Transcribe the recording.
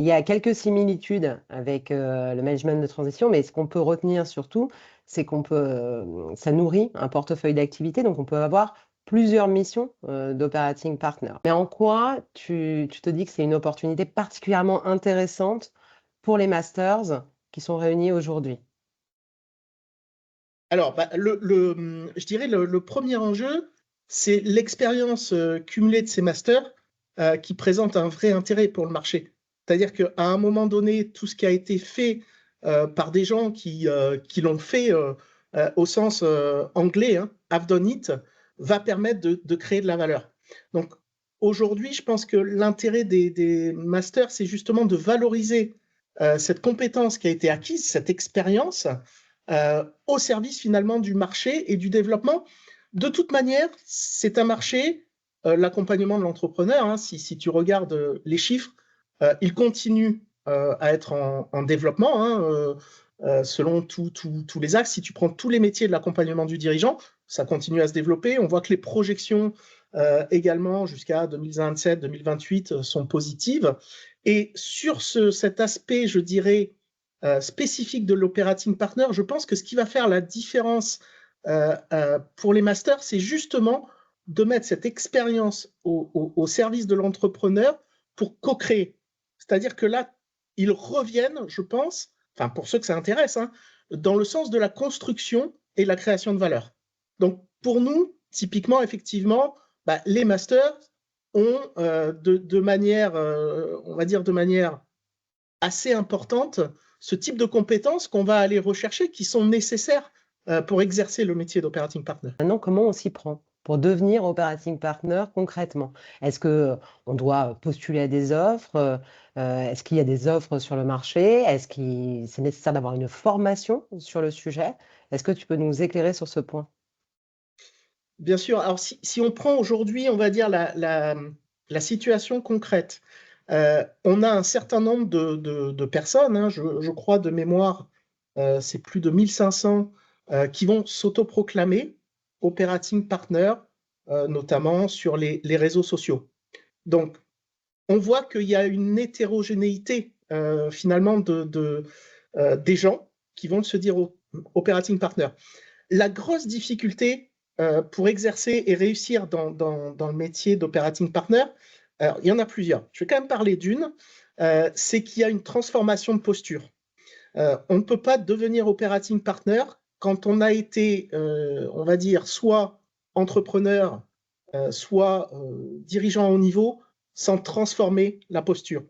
y a quelques similitudes avec le management de transition, mais ce qu'on peut retenir surtout, c'est ça nourrit un portefeuille d'activités, donc on peut avoir plusieurs missions d'operating partner. Mais en quoi tu te dis que c'est une opportunité particulièrement intéressante pour les masters qui sont réunis aujourd'hui? Alors, je dirais le premier enjeu, c'est l'expérience cumulée de ces masters qui présente un vrai intérêt pour le marché. C'est-à-dire qu'à un moment donné, tout ce qui a été fait par des gens qui l'ont fait au sens anglais, hein, have done it, va permettre de créer de la valeur. Donc, aujourd'hui, je pense que l'intérêt des masters, c'est justement de valoriser cette compétence qui a été acquise, cette expérience, au service finalement du marché et du développement. De toute manière, c'est un marché, l'accompagnement de l'entrepreneur, hein, si tu regardes les chiffres, il continue à être en développement, hein, selon tous les axes. Si tu prends tous les métiers de l'accompagnement du dirigeant, ça continue à se développer. On voit que les projections également jusqu'à 2027-2028 sont positives. Et sur cet aspect, je dirais, spécifique de l'operating partner, je pense que ce qui va faire la différence pour les masters, c'est justement de mettre cette expérience au service de l'entrepreneur pour co-créer. C'est-à-dire que là, ils reviennent, je pense, enfin pour ceux que ça intéresse, hein, dans le sens de la construction et la création de valeur. Donc pour nous, typiquement, effectivement, les masters ont de manière, on va dire de manière assez importante, ce type de compétences qu'on va aller rechercher, qui sont nécessaires pour exercer le métier d'operating partner. Maintenant, comment on s'y prend pour devenir operating partner concrètement? Est-ce qu'on doit postuler à des offres? Est-ce qu'il y a des offres sur le marché? Est-ce que c'est nécessaire d'avoir une formation sur le sujet? Est-ce que tu peux nous éclairer sur ce point? Bien sûr, alors si on prend aujourd'hui, on va dire, la situation concrète, on a un certain nombre de personnes, hein, je crois de mémoire, c'est plus de 1500 qui vont s'autoproclamer operating partner, notamment sur les réseaux sociaux. Donc, on voit qu'il y a une hétérogénéité finalement des gens qui vont se dire operating partner. La grosse difficulté pour exercer et réussir dans le métier d'operating partner, alors, il y en a plusieurs. Je vais quand même parler d'une, c'est qu'il y a une transformation de posture. On ne peut pas devenir operating partner quand on a été, on va dire, soit entrepreneur, soit dirigeant à haut niveau, sans transformer la posture.